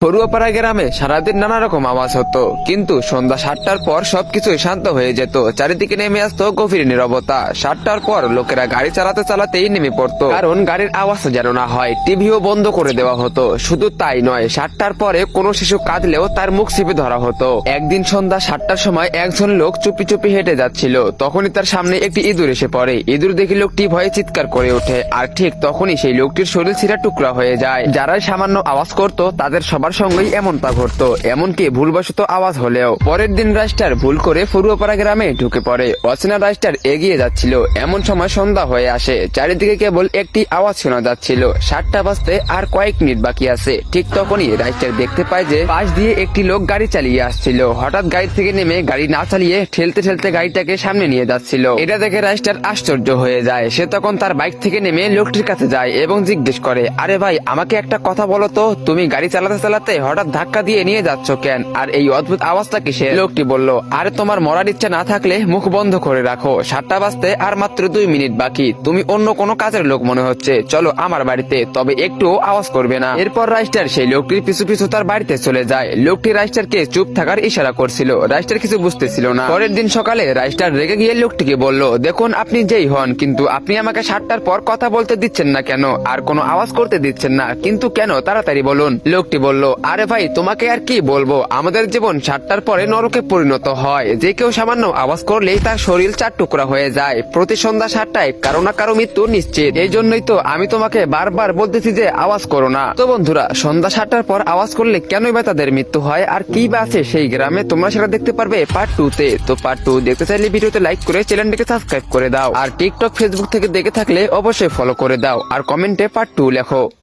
পড়ুয়াপাড়া গ্রামে সারাদিন নানা রকম আওয়াজ হতো, কিন্তু সন্ধ্যা 7টার পর সবকিছুই শান্ত হয়ে যেত। চারিদিকে নেমে আসতো গভীর নীরবতা। 7টার পর লোকেরা গাড়ি চালাতে চালাতেই নেমে পড়তো, কারণ গাড়ির আওয়াজ যেন না হয়। টিভিও বন্ধ করে দেওয়া হতো। শুধু তাই নয়, 7টার পরে কোনো শিশু কাঁদলেও তার মুখ চেপে ধরা হতো। একদিন সন্ধ্যা 7টার সময় একজন লোক চুপি চুপি হেঁটে যাচ্ছিল। তখনই তার সামনে একটি ইঁদুর এসে পড়ে। ইঁদুর দেখে লোকটি ভয়ে চিৎকার করে ওঠে, আর ঠিক তখনই সেই লোকটির শরীর ছিঁড়া টুকরা হয়ে যায়। যারাই সামান্য আওয়াজ করতো তাদের সবার সঙ্গেই এমনটা ঘটতো, এমনকি ভুলবশত আওয়াজ হলেও। পরের দিন রাইস্টার ভুল করে পড়ুয়াপাড়া গ্রামে ঢুকে পড়ে। অচেনা রাইস্টার এগিয়ে যাচ্ছিল, এমন সময় সন্ধ্যা হয়ে আসে। চারিদিকে কেবল একটি আওয়াজ শোনা যাচ্ছিল, 7টা বাজতে আর কয়েক মিনিট বাকি আছে। ঠিক তখনই রাইস্টার দেখতে পায় যে পাশ দিয়ে একটি লোক গাড়ি চালিয়ে আসছিল। হঠাৎ গাড়ি থেকে নেমে গাড়ি না চালিয়ে ঠেলতে ঠেলতে গাড়িটাকে সামনে নিয়ে যাচ্ছিল। এটা দেখে রাইস্টার আশ্চর্য হয়ে যায়। সে তখন তার বাইক থেকে নেমে লোকটির কাছে যায় এবং জিজ্ঞেস করে, আরে ভাই, আমাকে একটা কথা বলো তো, তুমি গাড়ি চালাতে চালাতে হঠাৎ ধাক্কা দিয়ে নিয়ে যাচ্ছ কেন? আর এই অদ্ভুত আওয়াজটা কিসের? লোকটি বলল, আরে তোমার মরার ইচ্ছা না থাকলে মুখ বন্ধ করে রাখো। 7টা বাজতে আর মাত্র 2 মিনিট বাকি। তুমি অন্য কোনো কাজের লোক মনে হচ্ছে। চলো আমার বাড়িতে, তবে একটু আওয়াজ করবে না। এরপর রাইস্টার সেই লোকটির পিছু পিছু তার বাড়িতে চলে যায়। লোকটি রাইস্টারকে চুপ থাকার ইশারা করছিল। রাইস্টার কিছু বুঝতেছিল না। পরের দিন সকালে রাইস্টার রেগে গিয়ে লোকটিকে বলল, দেখুন, আপনি যেই হন, কিন্তু আপনি আমাকে 7টার পর কথা বলতে দিচ্ছেন না কেন? আর কোনো আওয়াজ করতে দিচ্ছেন না, কিন্তু কেন? তাড়াতাড়ি বলুন। লোকটি বলল, আরে ভাই, তোমাকে আর কি বলবো, আমাদের জীবন 7টার পরে নরকে পরিণত হয়। যে কেউ সামান্য আওয়াজ করলেই তার শরীর 4 টুকরা হয়ে যায়। প্রতি সন্ধ্যা 7টায় কারো না কারো মৃত্যু নিশ্চিত। এই জন্যই তো আমি তোমাকে বারবার বলতেছি যে আওয়াজ করো না। তো বন্ধুরা, সন্ধ্যা 7টার পর আওয়াজ করলে কেনই বা তাদের মৃত্যু হয়, আর কি বা আছে সেই গ্রামে, তোমরা সেটা দেখতে পারবে পার্ট 2 তে। তো পার্ট 2 দেখতে চাইলে ভিডিওতে লাইক করে চ্যানেলটিকে সাবস্ক্রাইব করে দাও। আর টিকটক, ফেসবুক থেকে দেখে থাকলে অবশ্যই ফলো করে দাও, আর কমেন্টে পার্ট 2 লেখো।